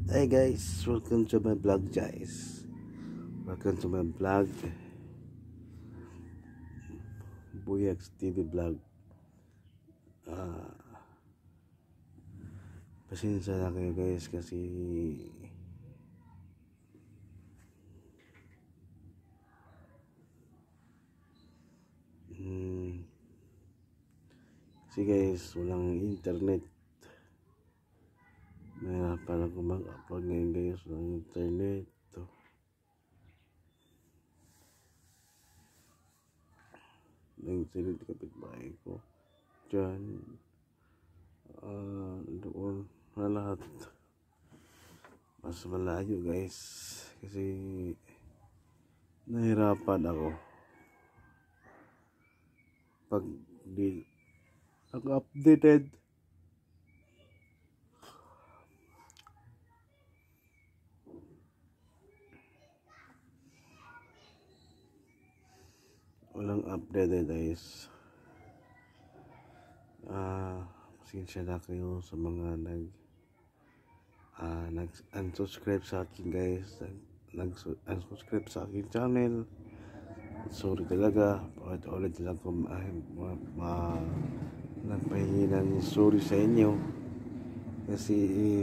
Hey guys, welcome to my vlog guys. Welcome to my vlog. Buyags TV vlog. Pasensya na kayo guys kasi guys, walang internet. Nahirapan ako mag-upload ngayon guys, walang internet. Nag-internet kapitbahay ko dyan. Doon na lahat. Mas malayo guys kasi nahirapan ako pag di ako updated. Walang updated guys. Pasensya na kayo sa mga nag-unsubscribe sa akin guys. Nag-unsubscribe sa akin channel. Sorry talaga. Ulit lang ako nagpahingi ng sorry sa inyo. Kasi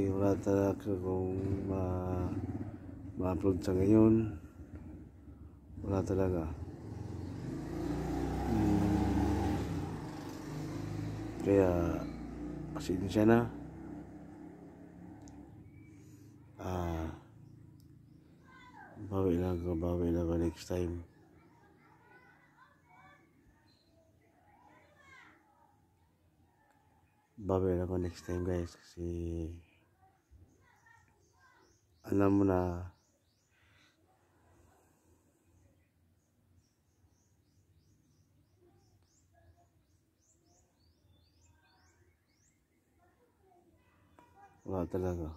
wala talaga akong ma-upload sa ngayon. Wala talaga. Kaya pasensya na. Bawi lang ako next time. Bawi lang ako next time guys kasi alam mo na wala talaga.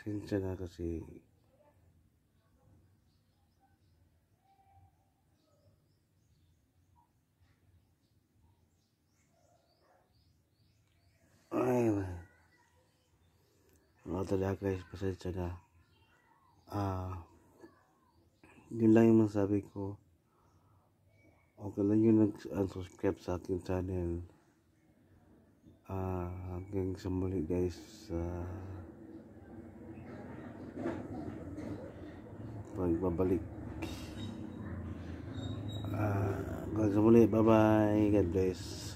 Pasensya na kasi wala talaga guys, pasensya na. Yun lang yung masabi ko. Okay lang yung nag-unsubscribe sa akin channel. Hanggang sa muli guys. Pagbabalik. Hanggang sa muli. Bye bye. God bless.